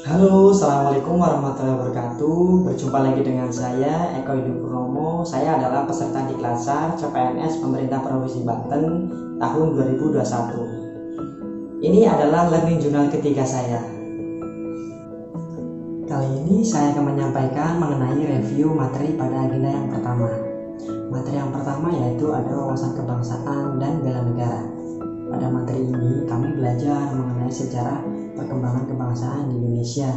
Halo, assalamualaikum warahmatullahi wabarakatuh. Berjumpa lagi dengan saya Eko Yudi Purnomo. Saya adalah peserta Diklasar CPNS Pemerintah Provinsi Banten tahun 2021. Ini adalah learning journal ketiga saya. Kali ini saya akan menyampaikan mengenai review materi pada agenda yang pertama. Materi yang pertama yaitu ada wawasan kebangsaan dan bela negara. Pada materi ini kami belajar mengenai sejarah perkembangan kebangsaan di Indonesia,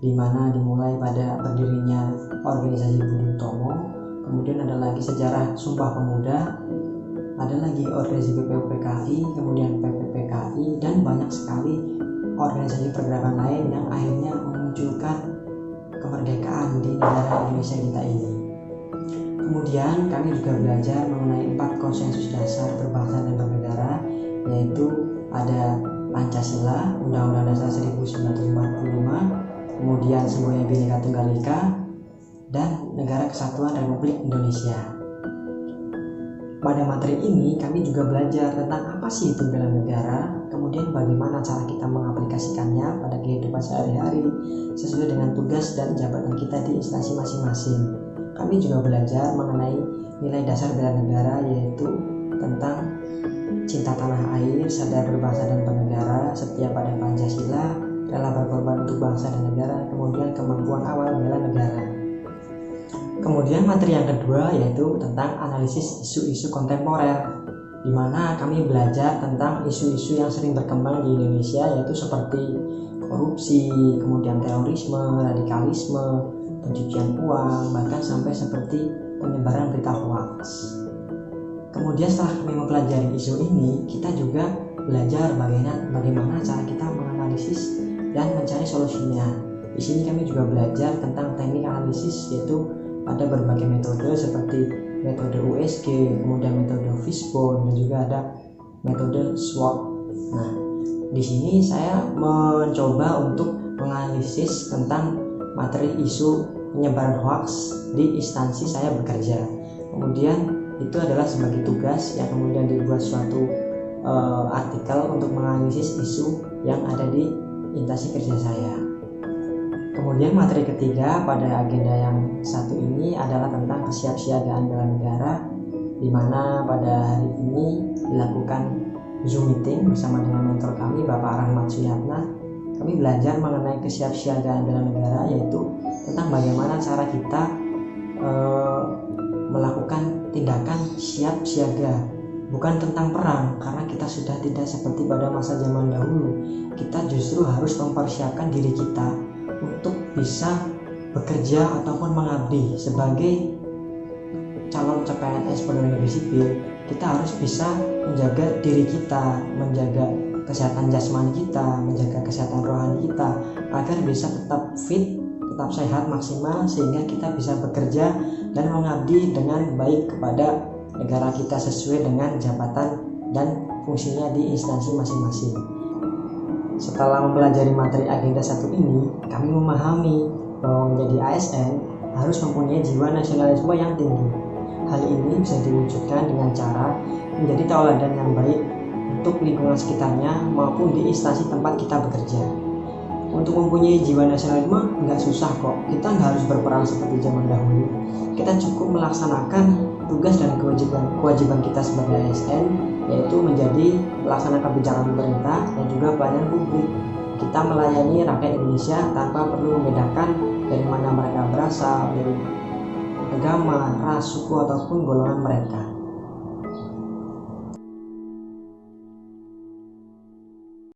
di mana dimulai pada berdirinya organisasi Budi Utomo, kemudian ada lagi sejarah Sumpah Pemuda, ada lagi organisasi PPPKI, kemudian PPPKI, dan banyak sekali organisasi pergerakan lain yang akhirnya memunculkan kemerdekaan di negara Indonesia kita ini. Kemudian kami juga belajar mengenai 4 konsensus dasar berbangsa dan bernegara, yaitu ada Pancasila, Undang-Undang Dasar 1945, kemudian Semuanya Bhinneka Tunggal Ika, dan Negara Kesatuan Republik Indonesia. Pada materi ini kami juga belajar tentang apa sih itu bela negara, kemudian bagaimana cara kita mengaplikasikannya pada kehidupan sehari-hari sesuai dengan tugas dan jabatan kita di instansi masing-masing. Kami juga belajar mengenai nilai dasar bela negara, yaitu tentang cinta tanah air, sadar berbangsa dan bernegara, setia pada Pancasila, rela berkorban untuk bangsa dan negara, kemudian kemampuan awal bela negara. Kemudian materi yang kedua yaitu tentang analisis isu-isu kontemporer, di mana kami belajar tentang isu-isu yang sering berkembang di Indonesia, yaitu seperti korupsi, kemudian terorisme, radikalisme, pencucian uang, bahkan sampai seperti penyebaran berita hoax. Kemudian setelah kami mempelajari isu ini, kita juga belajar bagaimana cara kita menganalisis dan mencari solusinya. Di sini kami juga belajar tentang teknik analisis, yaitu ada berbagai metode seperti metode USG, kemudian metode Fishbone, dan juga ada metode SWOT. Nah, di sini saya mencoba untuk menganalisis tentang materi isu penyebaran hoax di instansi saya bekerja. Kemudian itu adalah sebagai tugas yang kemudian dibuat suatu artikel untuk menganalisis isu yang ada di instansi kerja saya. Kemudian materi ketiga pada agenda yang satu ini adalah tentang kesiapsiagaan bela negara, di mana pada hari ini dilakukan Zoom meeting bersama dengan mentor kami Bapak Rahmat Suyatna. Kami belajar mengenai kesiapsiagaan bela negara, yaitu tentang bagaimana cara kita melakukan tindakan siap siaga, bukan tentang perang, karena kita sudah tidak seperti pada masa zaman dahulu. Kita justru harus mempersiapkan diri kita untuk bisa bekerja ataupun mengabdi sebagai calon CPNS pegawai negeri sipil. Kita harus bisa menjaga diri kita, menjaga kesehatan jasmani kita, menjaga kesehatan rohani kita, agar bisa tetap fit, tetap sehat maksimal, sehingga kita bisa bekerja dan mengabdi dengan baik kepada negara kita sesuai dengan jabatan dan fungsinya di instansi masing-masing. Setelah mempelajari materi agenda satu ini, kami memahami bahwa menjadi ASN harus mempunyai jiwa nasionalisme yang tinggi. Hal ini bisa diwujudkan dengan cara menjadi tauladan yang baik untuk lingkungan sekitarnya maupun di instansi tempat kita bekerja. Untuk mempunyai jiwa nasionalisme nggak susah kok. Kita nggak harus berperang seperti zaman dahulu. Kita cukup melaksanakan tugas dan kewajiban kita sebagai ASN, yaitu menjadi pelaksana kebijakan pemerintah dan juga pelayanan publik. Kita melayani rakyat Indonesia tanpa perlu membedakan dari mana mereka berasal, dari agama, ras, suku, ataupun golongan mereka.